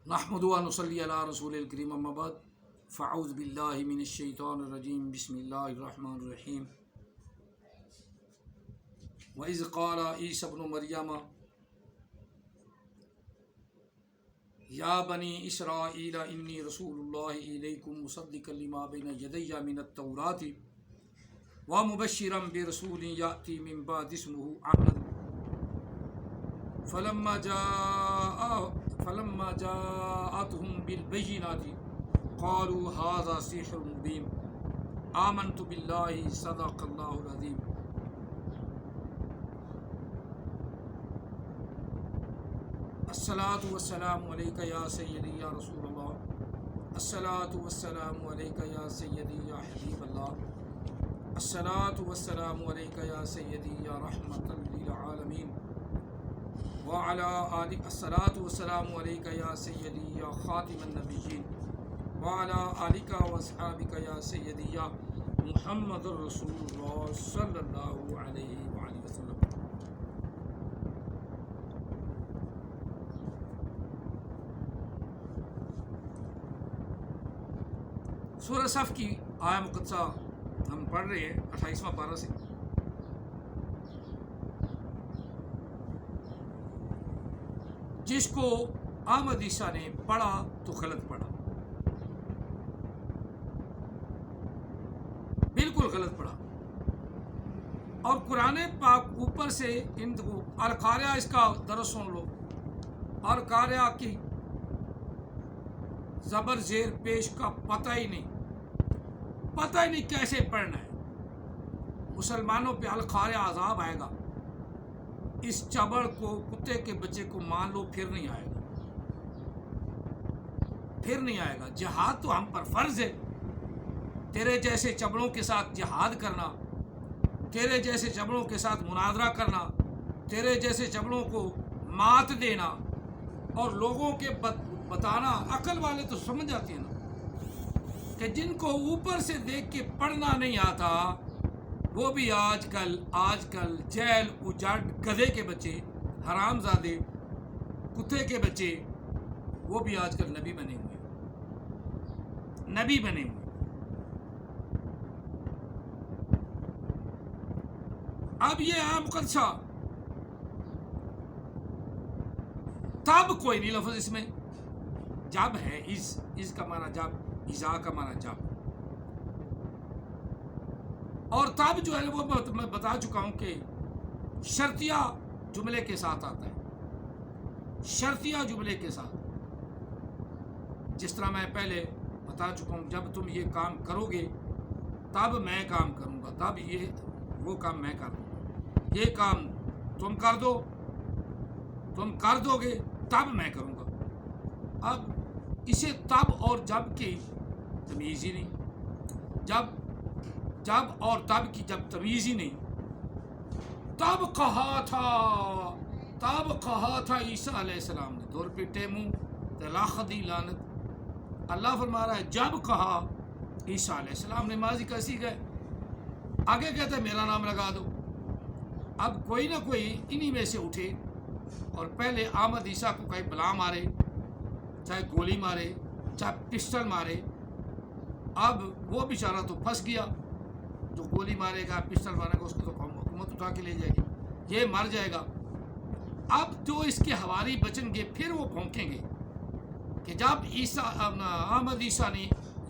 نحمد و نصلی علی رسول الکریم اما بعد فاعوذ باللہ من الشیطان الرجیم بسم اللہ الرحمن الرحیم وَإِذْ قَالَ عِيسَى ابْنُ مَرْيَمَ یا بنی اسرائیل انی رسول اللہ الیکم مصدقا لما بین یدی من التوراۃ ومبشرا برسول یأتی من بعد اسمہ احمد فلما جاءتهم بالبينات قالوا هذا سحر مبين آمنت بالله صدق الله العظيم. الصلاة والسلام عليك يا سيدي يا رسول الله، الصلاة والسلام عليك يا سيدي يا حبيب الله، الصلاة والسلام عليك يا سيدي يا رحمة للعالمين وعلى آلك، الصلاة والسلام عليك يا سيدي يا خاتم النبيين وعلى آلك وأصحابك يا سيدي يا محمد رسول الله صلى الله عليه وآله وسلم. سورہ صف کی آیہ مقدسہ ہم پڑھ رہے ہیں 28واں پارہ سے. جس کو احمد عیسیٰ نے پڑھا تو غلط پڑھا، بالکل غلط پڑھا. اور قرآن پاک اوپر سے ان کو القاریہ اس کا درس سن لو، القاریہ کی زبر زیر پیش کا پتہ ہی نہیں کیسے پڑھنا ہے. مسلمانوں پہ القاریہ عذاب آئے گا. اس چبڑ کو، کتے کے بچے کو مان لو، پھر نہیں آئے گا. جہاد تو ہم پر فرض ہے. تیرے جیسے چبڑوں کے ساتھ جہاد کرنا، تیرے جیسے چبڑوں کے ساتھ مناظرہ کرنا، تیرے جیسے چبڑوں کو مات دینا اور لوگوں کے بتانا. عقل والے تو سمجھ جاتے ہیں نا کہ جن کو اوپر سے دیکھ کے پڑھنا نہیں آتا وہ بھی آج کل جیل اجاڑ گدھے کے بچے، حرام زادے، کتے کے بچے، وہ بھی آج کل نبی بنے ہوئے. اب یہ عام قدشہ تب کوئی نہیں لفظ اس میں. جب ہے اس کا معنی جب، ایزا کا معنی جب. اور تب جو ہے وہ میں بتا چکا ہوں کہ شرطیہ جملے کے ساتھ آتا ہے. شرطیہ جملے کے ساتھ، جس طرح میں پہلے بتا چکا ہوں، جب تم یہ کام کرو گے تب میں کام کروں گا، تب وہ کام میں کر دوں گا. یہ کام تم کر دو گے تب میں کروں گا. اب اسے تب اور جب کی تمیز ہی نہیں، جب اور تب کی جب تمیز ہی نہیں. تب کہا تھا عیسیٰ علیہ السلام نے، دور پیٹے منہ تلاخدی لانت. اللہ فرما رہا ہے جب کہا عیسیٰ علیہ السلام نے، ماضی کا سی گئے، آگے کہتا ہے میرا نام لگا دو. اب کوئی نہ کوئی انہی میں سے اٹھے اور پہلے احمد عیسیٰ کو کہیں بلا مارے، چاہے گولی مارے، چاہے پسٹل مارے. اب وہ بیچارہ تو پھنس گیا، جو گولی مارے گا، پسٹل مارے گا، اس کو تو حکومت اٹھا کے لے جائے گی، یہ مر جائے گا. اب جو اس کے حواری بچیں گے پھر وہ بھونکیں گے کہ جب احمد عیسیٰ نے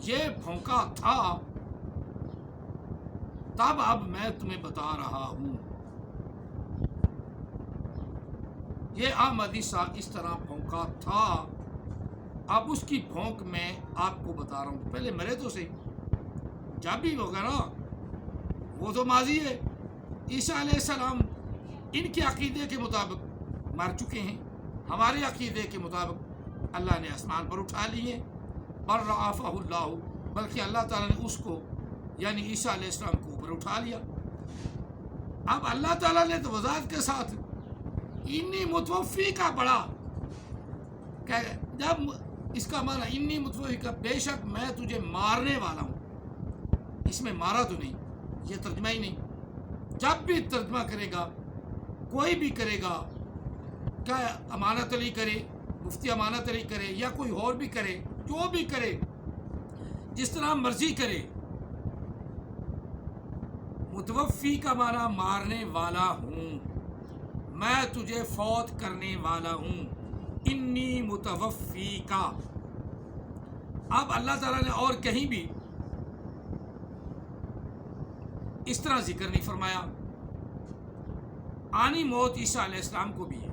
یہ بھونکا تھا تب اب میں تمہیں بتا رہا ہوں. یہ احمد عیسیٰ اس طرح بھونکا تھا، اب اس کی بھونک میں آپ کو بتا رہا ہوں. پہلے مرے تو صحیح، جب بھی ہوگا نا وہ تو ماضی ہے. عیسیٰ علیہ السلام ان کے عقیدے کے مطابق مر چکے ہیں، ہمارے عقیدے کے مطابق اللہ نے آسمان پر اٹھا لیے. اور رفعہ اللہ، بلکہ اللہ تعالیٰ نے اس کو یعنی عیسیٰ علیہ السلام کو اوپر اٹھا لیا. اب اللہ تعالیٰ نے تو وضاحت کے ساتھ انی متوفی کا پڑھا کہ جب اس کا معنی انی متوفی کا، بے شک میں تجھے مارنے والا ہوں. اس میں مارا تو نہیں، یہ ترجمہ ہی نہیں. جب بھی ترجمہ کرے گا کوئی بھی کرے گا، کیا امانت علی کرے مفتی امانت علی کرے یا کوئی اور بھی کرے، جو بھی کرے، جس طرح مرضی کرے، متوفی کا معنی مارنے والا ہوں، میں تجھے فوت کرنے والا ہوں، انی متوفی کا۔ اب اللہ تعالیٰ نے اور کہیں بھی اس طرح ذکر نہیں فرمایا۔ آنی موت عیسیٰ علیہ السلام کو بھی ہے،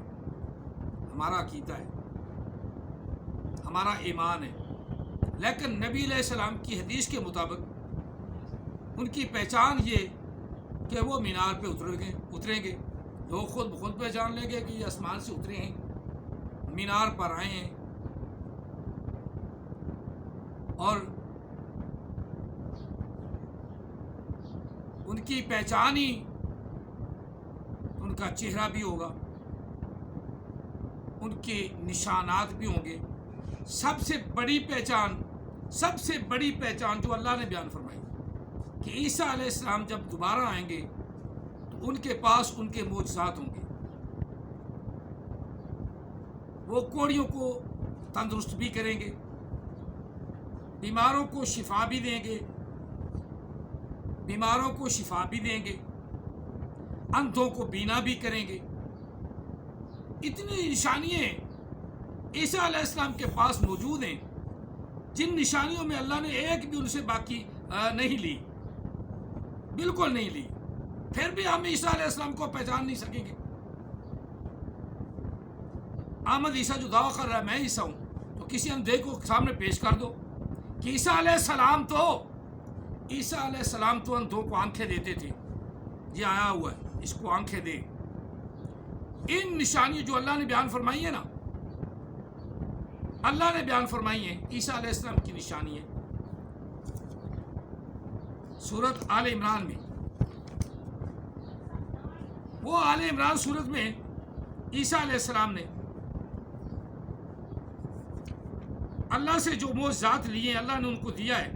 ہمارا عقیدہ ہے، ہمارا ایمان ہے، لیکن نبی علیہ السلام کی حدیث کے مطابق ان کی پہچان یہ کہ وہ مینار پہ اتریں گے، لوگ خود بخود پہچان لیں گے کہ یہ آسمان سے اترے ہیں، مینار پر آئے ہیں، اور ان کی پہچان ہی ان کا چہرہ بھی ہوگا، ان کے نشانات بھی ہوں گے۔ سب سے بڑی پہچان جو اللہ نے بیان فرمائی کہ عیسیٰ علیہ السلام جب دوبارہ آئیں گے تو ان کے پاس ان کے معجزات ہوں گے، وہ کوڑیوں کو تندرست بھی کریں گے، بیماروں کو شفا بھی دیں گے، اندھوں کو بینا بھی کریں گے۔ اتنی نشانیاں عیسیٰ علیہ السلام کے پاس موجود ہیں، جن نشانیوں میں اللہ نے ایک بھی ان سے باقی نہیں لی، بالکل نہیں لی، پھر بھی ہم عیسیٰ علیہ السلام کو پہچان نہیں سکیں گے۔ احمد عیسیٰ جو دعویٰ کر رہا ہے میں عیسیٰ ہوں، تو کسی اندھے کو سامنے پیش کر دو کہ عیسیٰ علیہ السلام تو اندھوں کو آنکھیں دیتے تھے، یہ آیا ہوا ہے، اس کو آنکھیں دے۔ ان نشانیاں جو اللہ نے بیان فرمائی ہیں نا، اللہ نے بیان فرمائی ہیں عیسیٰ علیہ السلام کی نشانی ہے۔ سورت آل عمران میں، وہ آل عمران سورت میں عیسیٰ علیہ السلام نے اللہ سے جو معجزات لیے اللہ نے ان کو دیا ہے۔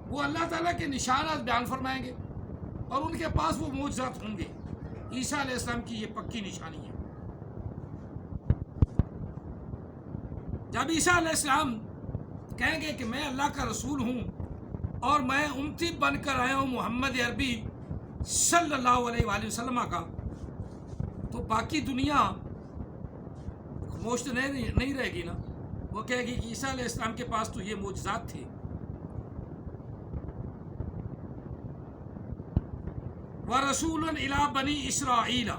وہ اللہ تعالیٰ کے نشانات بیان فرمائیں گے اور ان کے پاس وہ معجزات ہوں گے۔ عیسیٰ علیہ السلام کی یہ پکی نشانی ہے۔ جب عیسیٰ علیہ السلام کہیں گے کہ میں اللہ کا رسول ہوں اور میں امتی بن کر آیا ہوں محمد عربی صلی اللہ علیہ وآلہ وسلم کا، تو باقی دنیا خاموش تو نہیں رہے گی نا، وہ کہے گی کہ عیسیٰ علیہ السلام کے پاس تو یہ معجزات تھے۔ وَرَسُولًا إِلَىٰ بَنِي إِسْرَائِيلَ،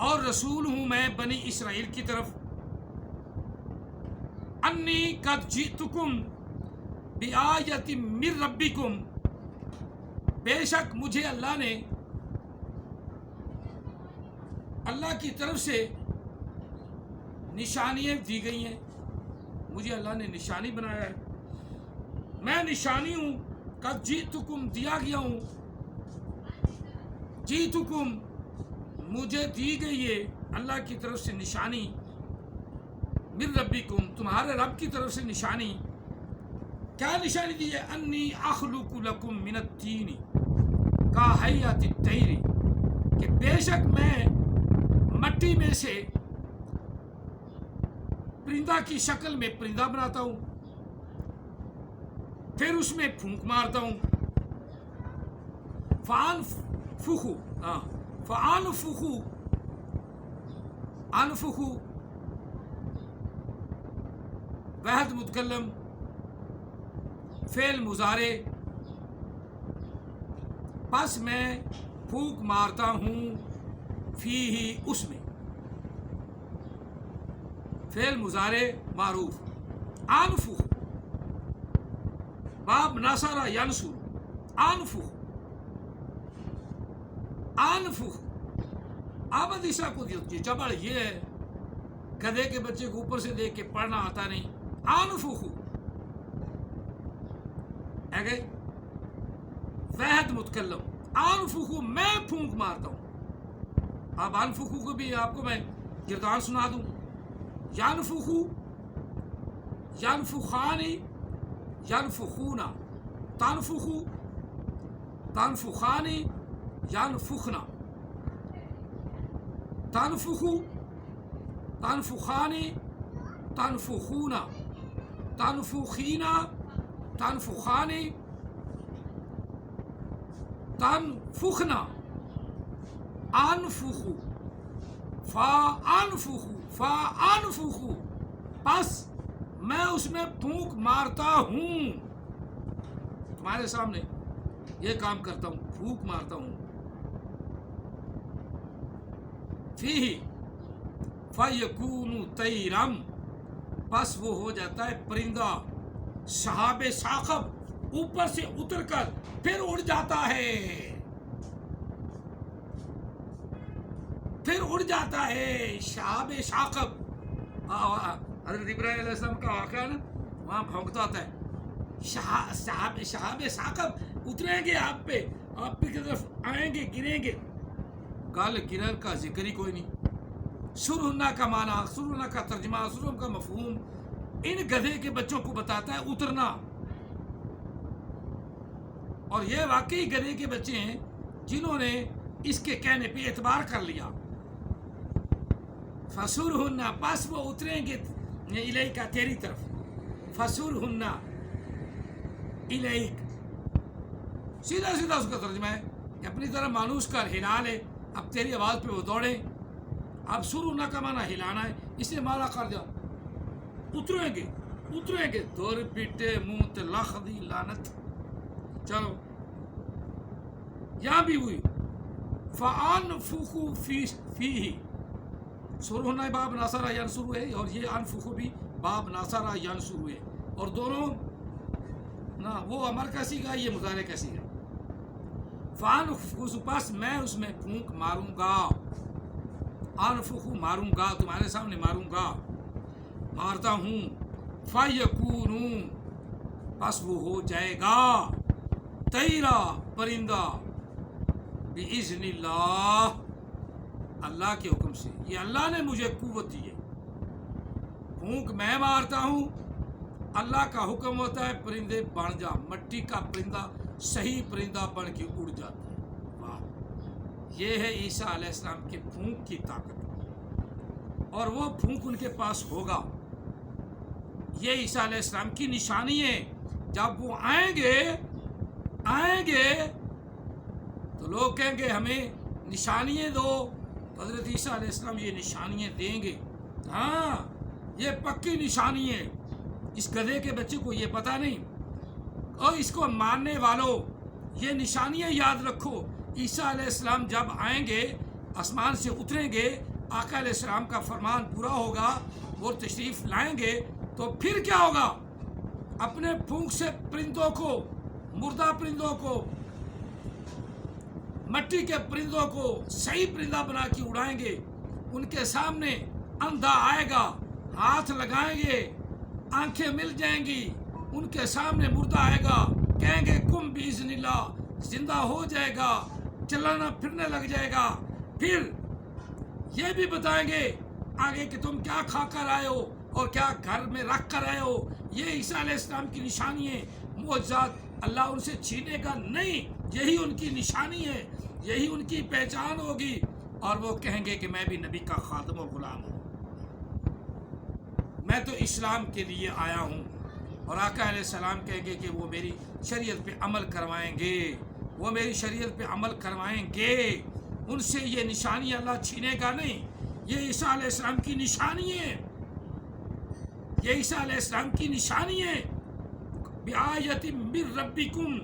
اور رسول ہوں میں بنی اسرائیل کی طرف، انی قد جئتکم بآیۃ من ربکم، بے شک مجھے اللہ نے اللہ کی طرف سے نشانیاں دی گئی ہیں، مجھے اللہ نے نشانی بنایا ہے، میں نشانی ہوں، قد جئتکم دیا گیا ہوں، جئتکم مجھے دی گئی ہے اللہ کی طرف سے نشانی، من ربکم تمہارے رب کی طرف سے نشانی۔ کیا نشانی دی ہے؟ انی اخلق لکم من الطین کہیئۃ الطیر، کہ بے شک میں مٹی میں سے پرندہ کی شکل میں پرندہ بناتا ہوں، پھر اس میں پھونک مارتا ہوں، انفخو وحد متکلم فعل مضارع، پس میں پھونک مارتا ہوں، فیہ اس میں، فعل مضارع معروف، انفخ باب نصر ینصر، انفخ آمد عیسیٰ کو جبڑ یہ ہے، گدھے کے بچے کو اوپر سے دیکھ کے پڑھنا آتا نہیں، انفخ گئے واحد متکلم، انفخ میں پھونک مارتا ہوں۔ اب انفخ کو بھی آپ کو میں گردان سنا دوں، ینفخو، ینفخانی، ینفخونا، تنفخو، تنفخانی، ینفخنا، تنفخو، تنفخانی، تنفخونا، تنفخینا، تنفخانی، تنفخنا، انفخو، فانفخو، فانفخو، بس میں اس میں پھونک مارتا ہوں. تمہارے سامنے یہ کام کرتا ہوں، پھونک مارتا ہوں. فیہ فیکون طیرم، بس وہ ہو جاتا ہے پرندہ. شہاب ثاقب، اوپر سے اتر کر پھر اڑ جاتا ہے، پھر اڑ جاتا ہے. شہاب ثاقب، حضرت ابراہیم علیہ السلام کا واقعہ نا، وہاں بھونکتا ہوتا ہے. شہاب ثاقب اتریں گے آپ پہ، آپ کی طرف آئیں گے، گریں گے. گل گرن کا ذکر ہی کوئی نہیں. سرہنا کا معنی، سرہنا کا ترجمہ، سرہن کا مفہوم ان گدھے کے بچوں کو بتاتا ہے اترنا. اور یہ واقعی گدھے کے بچے ہیں جنہوں نے اس کے کہنے پہ اعتبار کر لیا. فسرہنا، پس وہ اتریں گے الیک، تیری طرف. فسرہنا الیک، سیدھا سیدھا اس کا ترجمہ ہے کہ اپنی طرح مانوس کر، ہلا لے، اب تیری آواز پہ وہ دوڑیں. اب سرہنا کا معنی ہلانا ہے، اس لیے مالا کر دیا. اتریں گے، اتریں گے، دور پیٹے منہ تے لخ دی لعنت. چلو یہاں بھی ہوئی. فانفخوا فیہ، سرہنا باب ناصرہ ینصر ہے، اور یہ انفخو بھی باب ناصرہ ینصر ہے، اور دونوں نا، وہ امر کا سیگا، یہ مضارع کا سیگا. فانفخوا، پس میں اس میں پھونک ماروں گا. انفخو، ماروں گا، تمہارے سامنے ماروں گا، مارتا ہوں. فیکونو، پس وہ ہو جائے گا. طیرا، پرندہ. باذن اللہ، اللہ کے حکم سے. یہ اللہ نے مجھے قوت دی ہے. پھونک میں مارتا ہوں، اللہ کا حکم ہوتا ہے پرندے بن جا. مٹی کا پرندہ صحیح پرندہ بن کے اڑ جاتا ہے. واہ، یہ ہے عیسیٰ علیہ السلام کے پھونک کی طاقت. اور وہ پھونک ان کے پاس ہوگا. یہ عیسیٰ علیہ السلام کی نشانی ہے. جب وہ آئیں گے تو لوگ کہیں گے ہمیں نشانیاں دو. حضرت عیسیٰ علیہ السلام یہ نشانیاں دیں گے. ہاں، یہ پکی نشانی ہے. اس گدھے کے بچے کو یہ پتہ نہیں. اور اس کو ماننے والوں، یہ نشانیاں یاد رکھو. عیسیٰ علیہ السلام جب آئیں گے، آسمان سے اتریں گے، آقا علیہ السلام کا فرمان پورا ہوگا، وہ تشریف لائیں گے، تو پھر کیا ہوگا؟ اپنے پھونک سے پرندوں کو، مردہ پرندوں کو، مٹی کے پرندوں کو صحیح پرندہ بنا کے اڑائیں گے. ان کے سامنے اندھا آئے گا، ہاتھ لگائیں گے، آنکھیں مل جائیں گی. ان کے سامنے مردہ آئے گا، کہیں گے کم باذن اللہ، زندہ ہو جائے گا، چلانا پھرنے لگ جائے گا. پھر یہ بھی بتائیں گے آگے کہ تم کیا کھا کر آئے ہو اور کیا گھر میں رکھ کر آئے ہو. یہ عیسیٰ علیہ السلام کی نشانی ہے. معجزات اللہ ان سے چھینے گا نہیں. یہی ان کی نشانی ہے، یہی ان کی پہچان ہوگی. اور وہ کہیں گے کہ میں بھی نبی کا خادم و غلام ہوں، میں تو اسلام کے لیے آیا ہوں. اور آقا علیہ السلام کہیں گے کہ وہ میری شریعت پہ عمل کروائیں گے، وہ میری شریعت پہ عمل کروائیں گے. ان سے یہ نشانی اللہ چھینے گا نہیں. یہ عیسیٰ علیہ السلام کی نشانی ہے، یہ عیسیٰ علیہ السلام کی نشانی ہے. بِآیَةٍ مِّن رَبِّکُمْ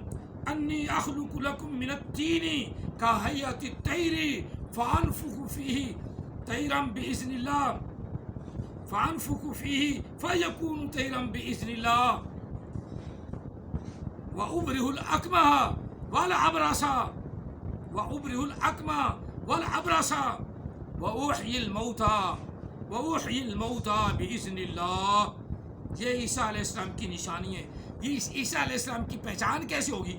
انی اخلق لکم من الطین کہیئۃ الطیر فانفخ فیہ طیرا باذن اللہ، فانفخ فیہ فیکون طیرا باذن اللہ. وابرئ الاکمہ والابرص، وابرئ الاکمہ والابرص واحیی الموتى باذن اللہ. یہ عیسیٰ علیہ السلام کی نشانی ہے. یہ عیسیٰ علیہ السلام کی پہچان کیسے ہوگی؟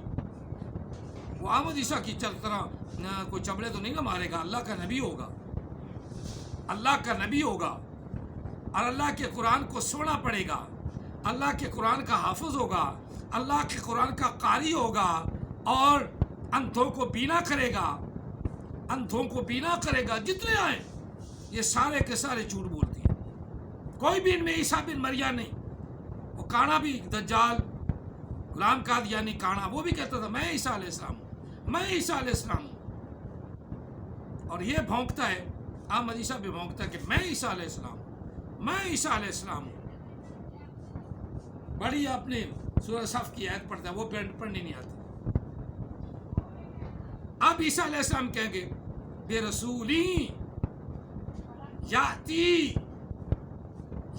وہ احمد عیسیٰ کی طرح کوئی چمڑے تو نہیں نہ مارے گا. اللہ کا نبی ہوگا، اللہ کا نبی ہوگا. اور اللہ کے قرآن کو سننا پڑے گا، اللہ کے قرآن کا حافظ ہوگا، اللہ کے قرآن کا قاری ہوگا، اور اندھوں کو بینا کرے گا، اندھوں کو بینا کرے گا۔ جتنے آئیں یہ سارے کے سارے جھوٹ بولتے ہیں، کوئی بھی ان میں عیسیٰ بن مریم نہیں۔ وہ کانا بھی دجال غلام قادیانی کانا، وہ بھی کہتا تھا میں عیسیٰ علیہ السلام ہوں، میں عیسیٰ علیہ السلام ہوں۔ اور یہ بھونکتا ہے، احمد عیسیٰ بھی بھونکتا ہے کہ میں عیسیٰ علیہ السلام ہوں، میں عیسیٰ علیہ السلام ہوں۔ بڑی اپنے سورہ صف کی آیت پڑھتا ہے، وہ پڑھنی نہیں آتی۔ اب عیسیٰ علیہ السلام کہیں گے بے رسولی یاتی،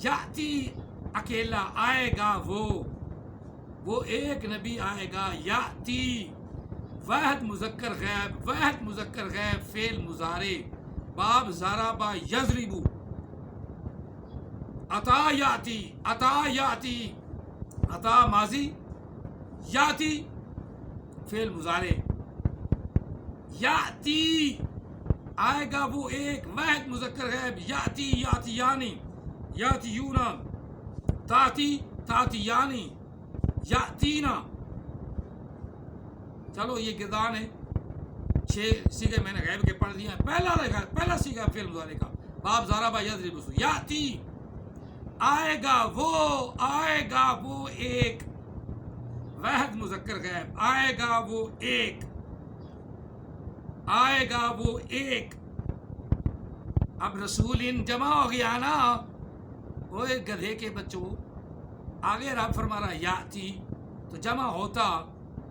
یاتی اکیلا آئے گا، وہ ایک نبی آئے گا، یاتی واحد مذکر غیب، واحد مذکر غیب فعل مضارع، باب ضربہ یضرب، عطا یاتی، عطا یاتی، عطا ماضی، یاتی فعل مضارع، یاتی آئے گا وہ ایک، واحد مذکر غیب، یاتی یاتیانی، یاتیونا، تاتی تاتیانی، یاتینا۔ چلو یہ گردان ہے، 6 سیغے میں نے غیب کے پڑھ دیے ہیں۔ پہلا سیغہ فعل مضارع کا، باب ضربہ یضرب، یاتی آئے گا وہ ایک، واحد مذکر غیب، آئے گا وہ ایک، آئے گا وہ ایک۔ اب رسول ان جمع ہو گیا نا، وہ ایک گدھے کے بچوں، آگے رب فرما رہا یاتی، تو جمع ہوتا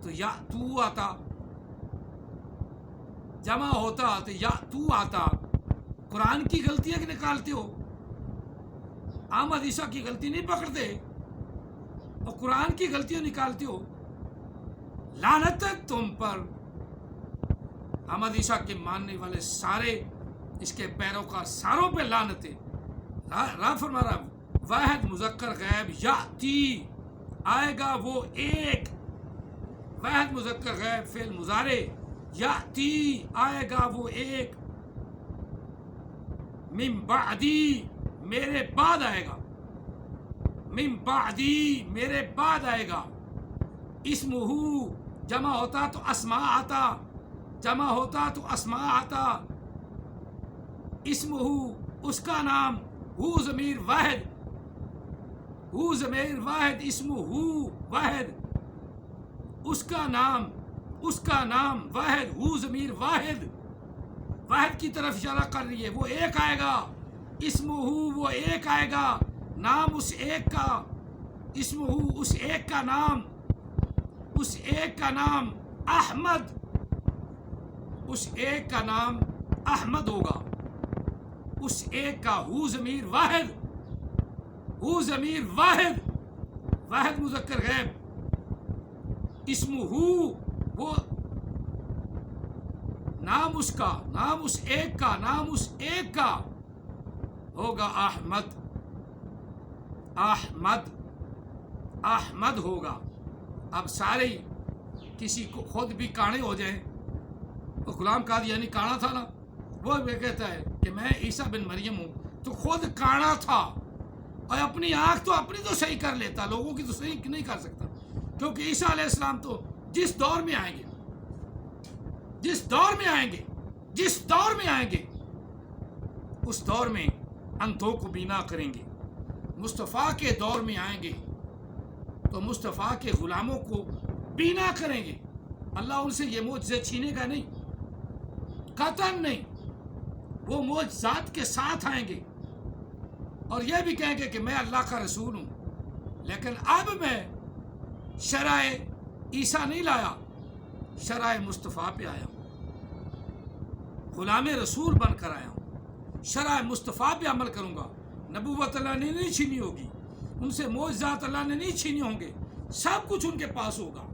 تو یا تو آتا، جمع ہوتا تو یا تو آتا۔ قرآن کی غلطیاں نکالتے ہو، احمد عیسیٰ کی غلطی نہیں پکڑتے اور قرآن کی غلطیاں نکالتے ہو۔ لعنت ہے تم پر۔ احمد عیسیٰ کے ماننے والے سارے، اس کے پیروکار ساروں پہ لعنت ہے۔ رب فرما رہا واحد مذکر غیب، یاتی آئے گا وہ ایک، واحد مذکر غیب فعل مضارع، یاتی آئے گا وہ ایک، من بعدی میرے بعد آئے گا، من بعدی میرے بعد آئے گا، اسمہ جمع ہوتا تو اسماء آتا، جمع ہوتا تو اسماء آتا، اسمہ اس کا نام، ہو ضمیر واحد، ہو ضمیر واحد، اسمہ واحد، اس کا نام، اس کا نام واحد، ہو ضمیر واحد، واحد کی طرف اشارہ کر رہی ہے، وہ ایک آئے گا، اسمہ وہ ایک آئے گا، نام اس ایک کا، اسمہ اس ایک کا نام، اس ایک کا نام احمد، اس ایک کا نام احمد ہوگا، اس ایک کا، ہو ضمیر واحد، ہو ضمیر واحد، واحد مذکر غیب، اسمہ وہ نام اس کا، نام اس ایک کا، نام اس ایک کا ہوگا احمد، احمد، احمد ہوگا۔ اب سارے کسی کو خود بھی کانے ہو جائیں، تو غلام قادیانی کانا تھا نا، وہ بھی کہتا ہے کہ میں عیسیٰ بن مریم ہوں، تو خود کانا تھا، اور اپنی آنکھ تو اپنی تو صحیح کر لیتا، لوگوں کی تو صحیح نہیں کر سکتا، کیونکہ عیسیٰ علیہ السلام تو جس دور میں آئیں گے، جس دور میں آئیں گے، جس دور میں آئیں گے، اس دور میں اندھوں کو بینا کریں گے۔ مصطفیٰ کے دور میں آئیں گے تو مصطفیٰ کے غلاموں کو بینا کریں گے۔ اللہ ان سے یہ معجزے چھینے گا نہیں، قطعاً نہیں، وہ معجزات کے ساتھ آئیں گے اور یہ بھی کہیں گے کہ میں اللہ کا رسول ہوں، لیکن اب میں شرع عیسیٰ نہیں لایا، شرع مصطفیٰ پہ آیا ہوں، غلام رسول بن کر آیا ہوں، شرع مصطفیٰ پہ عمل کروں گا۔ نبوت اللہ نے نہیں چھینی ہوگی، ان سے معجزات اللہ نے نہیں چھینے ہوں گے، سب کچھ ان کے پاس ہوگا،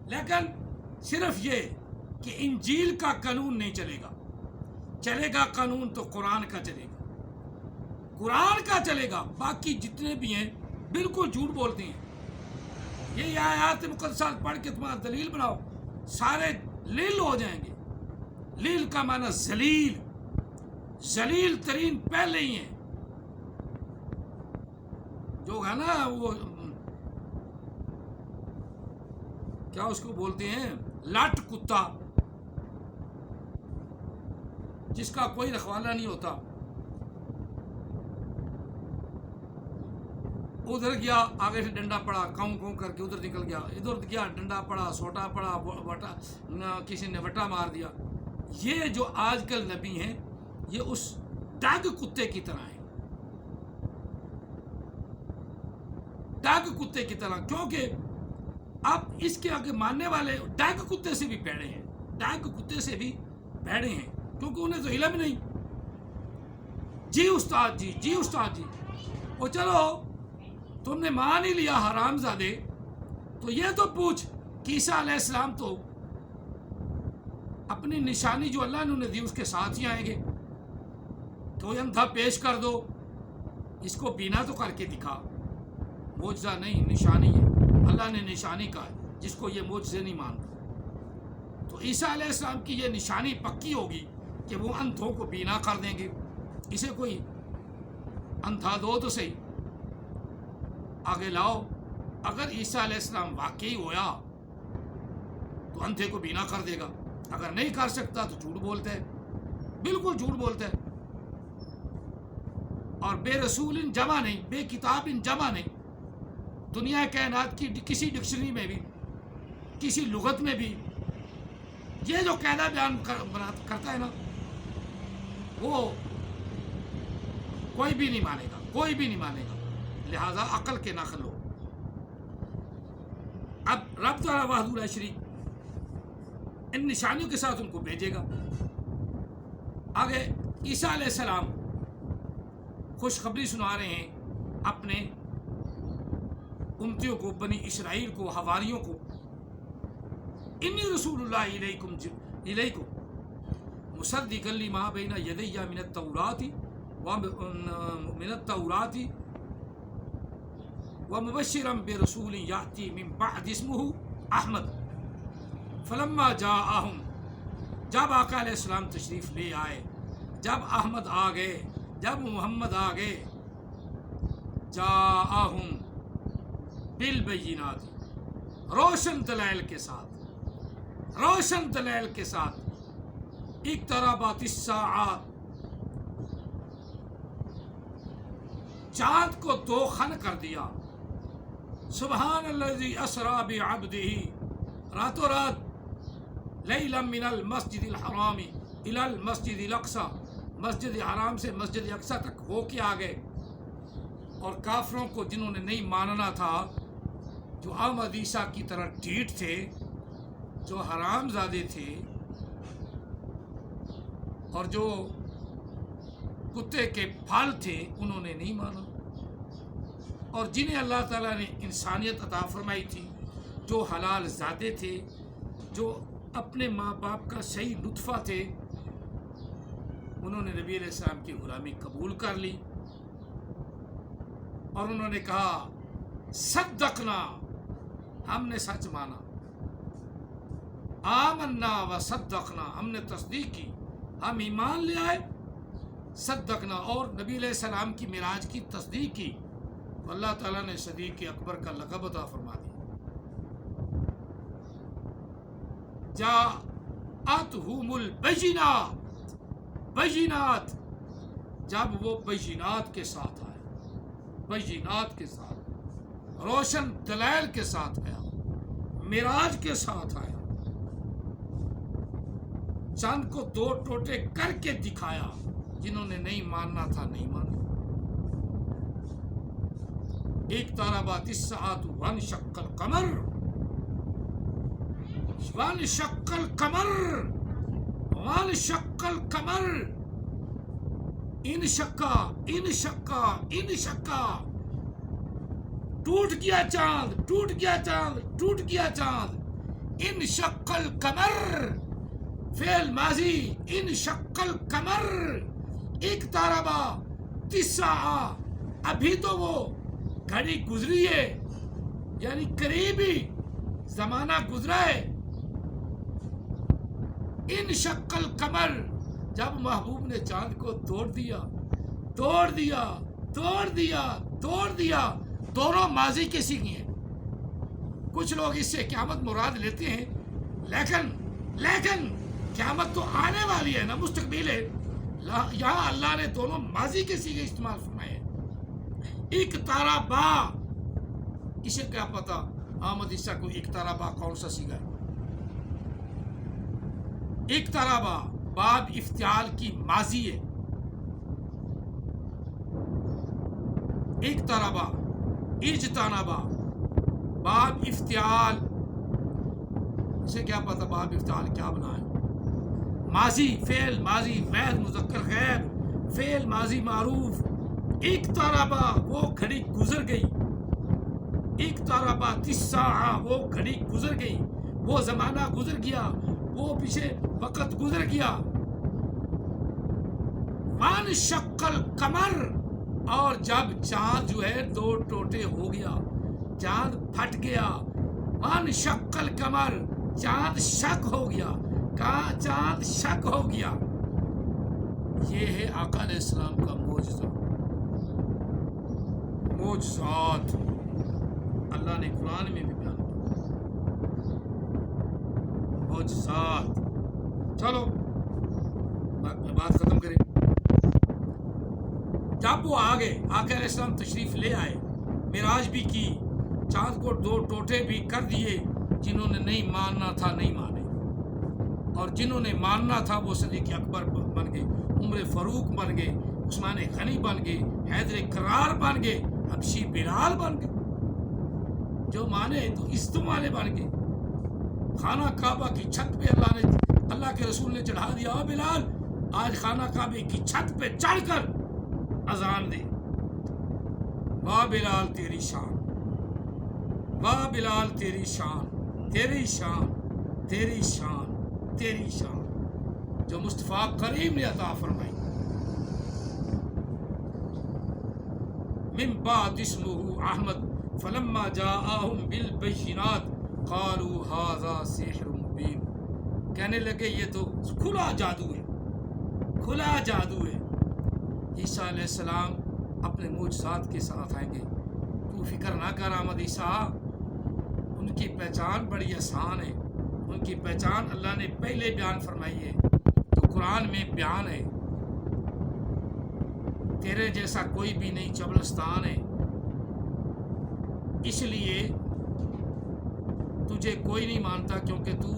لیکن صرف یہ کہ انجیل کا قانون نہیں چلے گا، چلے گا قانون تو قرآن کا چلے گا، قرآن کا چلے گا، باقی جتنے بھی ہیں بالکل جھوٹ بولتے ہیں۔ یہ آیات مقدسات پڑھ کے تمہارا دلیل بناؤ، سارے لیل ہو جائیں گے۔ لیل کا معنی ذلیل، ذلیل ترین پہلے ہی ہیں، لوگ ہے نا وہ کیا اس کو بولتے ہیں لاٹ کتا، جس کا کوئی رکھوالا نہیں ہوتا، ادھر گیا آگے سے ڈنڈا پڑا کاؤں کاؤں کر کے ادھر نکل گیا، ادھر گیا ڈنڈا پڑا سوٹا پڑا وٹا، کسی نے وٹا مار دیا. یہ جو آج کل نبی ہیں یہ اس ڈاگ کتے کی طرح ہیں، ڈاگ کتے کی طرح، کیونکہ اب اس کے آگے ماننے والے ڈاگ کتے سے بھی پیڑے ہیں، ڈاگ کتے سے بھی پیڑے ہیں، کیونکہ انہیں تو علم نہیں. جی استاد جی، جی استاد جی، وہ چلو تم نے مان ہی لیا حرام زادے، تو یہ تو پوچھ کہ عیسیٰ علیہ السلام تو اپنی نشانی جو اللہ نے انہیں دی اس کے ساتھ ہی آئیں گے، تو یہ اندھا پیش کر دو، اس کو بینا تو کر کے دکھا. معجزہ نہیں، نشانی ہے، اللہ نے نشانی کہا ہے، جس کو یہ معجزے نہیں مانتا. تو عیسیٰ علیہ السلام کی یہ نشانی پکی ہوگی کہ وہ اندھوں کو بینا کر دیں گے. اسے کوئی اندھا دو تو صحیح، آگے لاؤ. اگر عیسیٰ علیہ السلام واقعی ہویا تو اندھے کو بینا کر دے گا، اگر نہیں کر سکتا تو جھوٹ بولتا ہے، بالکل جھوٹ بولتا ہے. اور بے رسول ان جمع نہیں، بے کتاب ان جمع نہیں. دنیا کائنات کی کسی ڈکشنری میں بھی، کسی لغت میں بھی یہ جو قاعدہ بیان کرتا ہے نا، وہ کوئی بھی نہیں مانے گا، کوئی بھی نہیں مانے گا. لہذا عقل کے نقل ہو. اب رب تعالیٰ وحدہ لا شریک ان نشانیوں کے ساتھ ان کو بھیجے گا. آگے عیسیٰ علیہ السلام خوشخبری سنا رہے ہیں اپنے امتیوں کو، بنی اسرائیل کو، حواریوں کو. انی رسول اللہ الیکم مصدقا لما بین یدی من التوراۃ ومبشرا برسول یأتی من بعد اسمہ احمد. فلما جاءہم، جب آقا علیہ السلام تشریف لے آئے، جب احمد آ گئے، جب محمد آ گئے، جاءہم بالبینات، روشن دلائل کے ساتھ، روشن دلائل کے ساتھ. اقتربت الساعہ، چاند کو دو خن کر دیا. سبحان الذی اسری بعبدہ، راتوں رات، لیلا من المسجد الحرام الی المسجد الاقصی، مسجد حرام سے مسجد اقصی تک ہو کے آ گئے. اور کافروں کو جنہوں نے نہیں ماننا تھا، جو احمد عیسیٰ کی طرح ڈھیٹ تھے، جو حرام زادے تھے، اور جو کتے کے پھال تھے، انہوں نے نہیں مانا. اور جنہیں اللہ تعالیٰ نے انسانیت عطا فرمائی تھی، جو حلال زادے تھے، جو اپنے ماں باپ کا صحیح نطفہ تھے، انہوں نے نبی علیہ السلام کی غلامی قبول کر لی. اور انہوں نے کہا صدقنا، ہم نے سچ مانا، آمنا و صدقنا، ہم نے تصدیق کی، ہم ایمان لے آئے، صدقنا، اور نبی علیہ السلام کی معراج کی تصدیق کی. تو اللہ تعالیٰ نے صدیق اکبر کا لقب عطا فرما دیا. جاءتہم البینات، بینات، جب وہ بینات کے ساتھ آئے، بینات کے ساتھ، روشن دلائل کے ساتھ آیا، معراج کے ساتھ آیا، چاند کو دو ٹوٹے کر کے دکھایا. جنہوں نے نہیں ماننا تھا نہیں مانا. اقتربت الساعۃ وانشق القمر، وانشق القمر، وانشق القمر، انشقا، انشقا، انشقا، ٹوٹ گیا چاند، ٹوٹ گیا چاند، ٹوٹ گیا چاند. انشق القمر، فعل ماضی، انشق القمر. اقتربا الساعہ، ابھی تو وہ گھڑی گزری ہے، یعنی قریبی زمانہ گزرا ہے. انشق القمر، جب محبوب نے چاند کو توڑ دیا، توڑ دیا، توڑ دیا، توڑ دیا، دونوں ماضی کے سیگے ہیں. کچھ لوگ اس سے قیامت مراد لیتے ہیں، لیکن قیامت تو آنے والی ہے نا، مستقبل ہے. یہاں اللہ نے دونوں ماضی کے سیگے استعمال فرمائے. اقتربا، اسے کیا پتا احمد عیسیٰ کو اقتربا کون سا سیگا ہے؟ اقتربا باب افتعال کی ماضی ہے. اقتربا، اجتنبا باب افتعال، اسے کیا پتا باب افتعال کیا بنا ہے؟ ماضی، فعل ماضی واحد مذکر غائب، فعل ماضی معروف. اقتربا وہ گھڑی گزر گئی، اقتربت الساعہ وہ گھڑی گزر گئی، وہ زمانہ گزر گیا، وہ پیچھے وقت گزر گیا. وانشق القمر، اور جب چاند جو ہے دو ٹوٹے ہو گیا، چاند پھٹ گیا. وانشق القمر، چاند شک ہو گیا، کہاں چاند شک ہو گیا. یہ ہے آقا علیہ السلام کا معجزہ. معجزات اللہ نے قرآن میں بھی بیان کیا. معجزات. چلو بات ختم کریں. جب وہ آگے آقا علیہ السلام تشریف لے آئے، معراج بھی کی، چاند کو دو ٹوٹے بھی کر دیے. جنہوں نے نہیں ماننا تھا نہیں مانے، اور جنہوں نے ماننا تھا وہ صدیق اکبر بن گئے، عمر فاروق بن گئے، عثمان غنی بن گئے، حیدر کرار بن گئے، حبشی بلال بن گئے. جو مانے تو استعمال بن گئے. خانہ کعبہ کی چھت پہ اللہ کے رسول نے چڑھا دیا، بلال آج خانہ کعبے کی چھت پہ چڑھ کر اذان دے. واہ بلال تیری شان، واہ بلال تیری شان، تیری شان، تیری شان، تیری شان جو مصطفیٰ کریم نے عطا فرمائی. من بعد اسمه احمد فلما جاءهم بالبينات قالوا هذا سحر مبين. کہنے لگے یہ تو کھلا جادو ہے، کھلا جادو ہے. عیسیٰ علیہ السلام اپنے معجزات کے ساتھ آئیں گے. تو فکر نہ کر احمد عیسیٰ، ان کی پہچان بڑی آسان ہے. ان کی پہچان اللہ نے پہلے بیان فرمائی ہے، تو قرآن میں بیان ہے. تیرے جیسا کوئی بھی نہیں چبلستان ہے، اس لیے تجھے کوئی نہیں مانتا، کیونکہ تو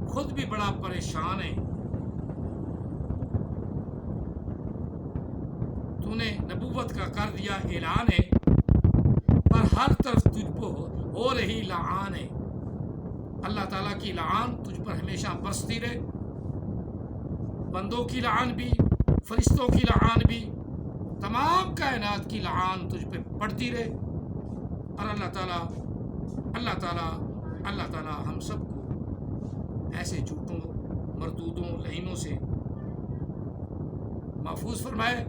خود بھی بڑا پریشان ہے. تو نے نبوت کا کر دیا اعلان ہے، پر ہر طرف تجھ کو ہو رہی لعان ہے. اللہ تعالیٰ کی لعان تجھ پر ہمیشہ برستی رہے، بندوں کی لعان بھی، فرشتوں کی لعان بھی، تمام کائنات کی لعان تجھ پہ پڑتی رہے. اور اللہ تعالیٰ ہم سب کو ایسے جھوٹوں، مردودوں، لعینوں سے محفوظ فرمائے.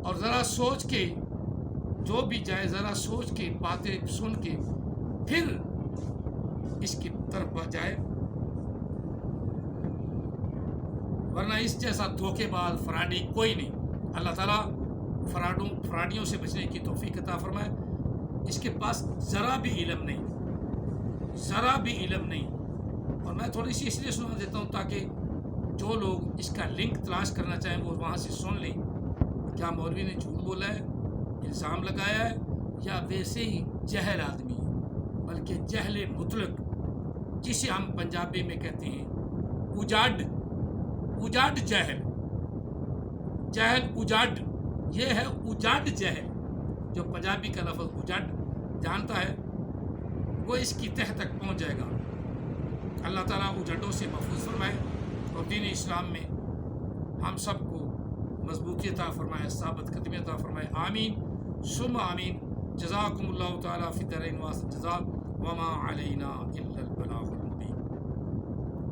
اور ذرا سوچ کے جو بھی جائے، ذرا سوچ کے باتیں سن کے پھر اس کی طرف جائے، ورنہ اس جیسا دھوکے باز فراڈی کوئی نہیں. اللہ تعالیٰ فراڈیوں سے بچنے کی توفیق عطا فرمائے. اس کے پاس ذرا بھی علم نہیں، ذرا بھی علم نہیں. اور میں تھوڑی سی اس لیے سنا دیتا ہوں تاکہ جو لوگ اس کا لنک تلاش کرنا چاہیں وہ وہاں سے سن لیں. کیا مولوی نے جھوٹ بولا ہے، الزام لگایا ہے، یا ویسے ہی جہل آدمی ہے، بلکہ جہل مطلق، جسے ہم پنجابی میں کہتے ہیں اجاڈ جہل. جہل اجاڈ، یہ ہے اجاڈ جہل. جو پنجابی کا لفظ اجاڈ جانتا ہے وہ اس کی تہ تک پہنچ جائے گا. اللہ تعالیٰ اجاڈوں سے محفوظ فرمائے اور دین اسلام میں ہم سب کو مضبوطی عطا فرمائے، ثابت قدمی عطا فرمائے. آمین ثم آمین. جزاکم اللہ تعالیٰ فی الدارین واسع جزا وما علینا الا البلاغ.